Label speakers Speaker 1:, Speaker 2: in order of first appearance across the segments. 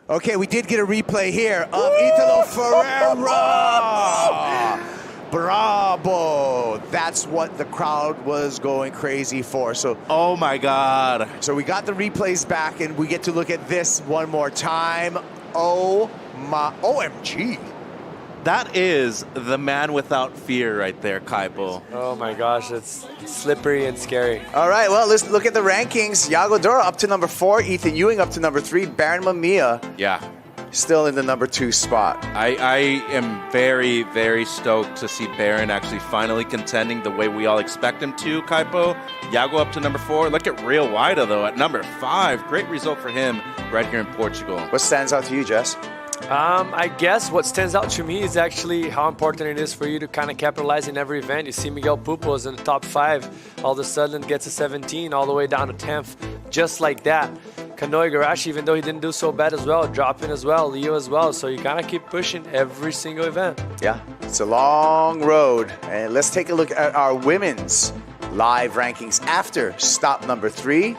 Speaker 1: Okay, we did get a replay here of Italo Ferreira. Bravo. That's what the crowd was going crazy for. So,
Speaker 2: oh my God.
Speaker 1: So we got the replays back and we get to look at this one more time. Oh my, OMG.
Speaker 2: That is the man without fear right there, Kaipo.
Speaker 3: Oh my gosh, it's slippery and scary.
Speaker 1: All right, well, let's look at the rankings. Yago Dora up to number 4, Ethan Ewing up to number 3, Baron Mamiya still in the number 2 spot.
Speaker 2: I am very, very stoked to see Baron actually finally contending the way we all expect him to, Kaipo. Yago up to number 4. Look at Real Wida, though, at number 5. Great result for him right here in Portugal.
Speaker 1: What stands out to you, Jess?
Speaker 3: I guess what stands out to me is actually how important it is for you to kind of capitalize in every event. You see Miguel Pupos in the top 5, all of a sudden gets a 17 all the way down to 10th, just like that. Kanoe Igarashi, even though he didn't do so bad as well, dropping as well, Leo as well. So you gotta keep pushing every single event.
Speaker 1: Yeah, it's a long road. And let's take a look at our women's live rankings after stop number 3.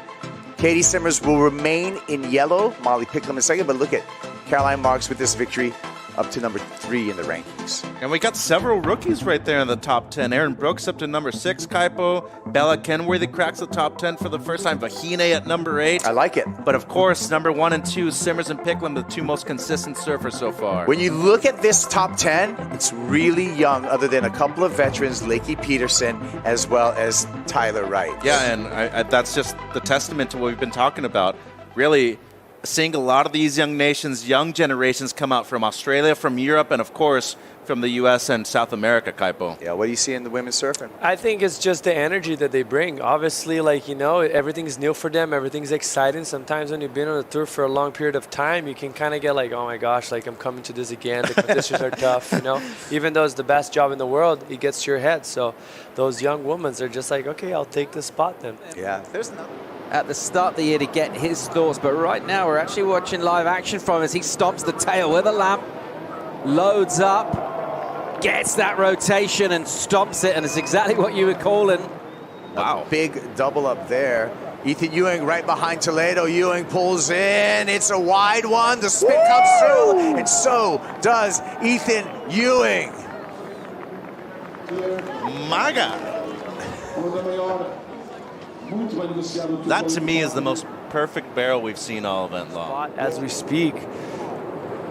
Speaker 1: Katie Simmers will remain in yellow, Molly Picklum in second, but look at Caroline Marks with this victory up to number 3 in the rankings.
Speaker 2: And we got several rookies right there in the top 10. Erin Brooks up to number 6, Kaipo. Bella Kenworthy cracks the top 10 for the first time. Vahine at number 8.
Speaker 1: I like it.
Speaker 2: But of course, number 1 and 2, Simmers and Picklum, the 2 most consistent surfers so far.
Speaker 1: When you look at this top 10, it's really young, other than a couple of veterans, Lakey Peterson, as well as Tyler Wright.
Speaker 2: Yeah, and that's just the testament to what we've been talking about. Really, seeing a lot of these young nations, young generations come out from Australia, from Europe, and of course, from the U.S. and South America, Kaipo.
Speaker 1: Yeah, what do you see in the women's surfing?
Speaker 3: I think it's just the energy that they bring. Obviously, like, you know, everything's new for them. Everything's exciting. Sometimes when you've been on the tour for a long period of time, you can kind of get like, oh my gosh, like I'm coming to this again. The conditions are tough, you know. Even though it's the best job in the world, it gets to your head. So those young women are just like, okay, I'll take this spot then.
Speaker 1: Yeah, there's another.
Speaker 4: At the start of the year to get his thoughts, but right now we're actually watching live action from him as he stomps the tail with a lamp, loads up, gets that rotation and stomps it, and it's exactly what you were calling.
Speaker 1: Wow. A big double up there. Ethan Ewing right behind Toledo. Ewing pulls in. It's a wide one. The spin comes through, and so does Ethan Ewing.
Speaker 2: My God. That to me is the most perfect barrel we've seen all event long.
Speaker 3: As we speak,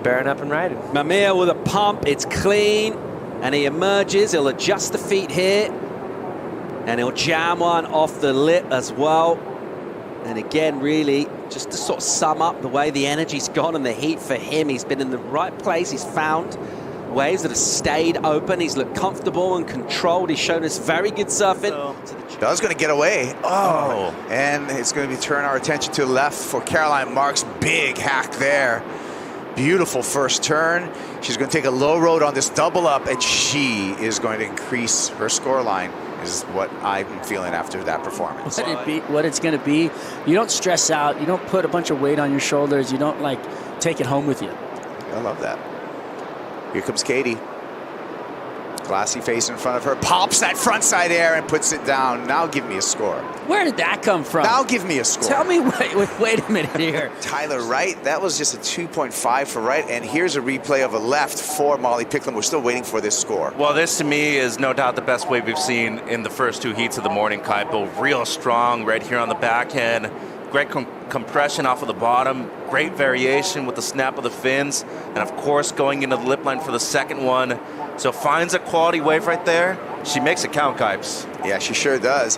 Speaker 3: Baron up and riding.
Speaker 4: Mamiya with a pump, it's clean, and he emerges. He'll adjust the feet here, and he'll jam one off the lip as well. And again, really, just to sort of sum up the way the energy's gone and the heat for him, he's been in the right place. He's found waves that have stayed open. He's looked comfortable and controlled. He's shown us very good surfing.
Speaker 1: Does going to get away. Oh, and it's going to be turn our attention to the left for Caroline Marks. Big hack there. Beautiful first turn. She's going to take a low road on this double up, and she is going to increase her score line, is what I'm feeling after that performance.
Speaker 5: What it's going to be, you don't stress out. You don't put a bunch of weight on your shoulders. You don't, like, take it home with you.
Speaker 1: I love that. Here comes Katie. Glassy face in front of her. Pops that frontside air and puts it down. Now give me a score.
Speaker 5: Where did that come from?
Speaker 1: Now give me a score.
Speaker 5: Tell me, wait a minute here.
Speaker 1: Tyler Wright, that was just a 2.5 for Wright. And here's a replay of a left for Molly Picklum. We're still waiting for this score.
Speaker 2: Well, this to me is no doubt the best wave we've seen in the first 2 heats of the morning, Kaipo. Real strong right here on the backhand. Great compression off of the bottom. Great variation with the snap of the fins. And of course, going into the lip line for the second one. So finds a quality wave right there. She makes it count, Kipes.
Speaker 1: Yeah, she sure does.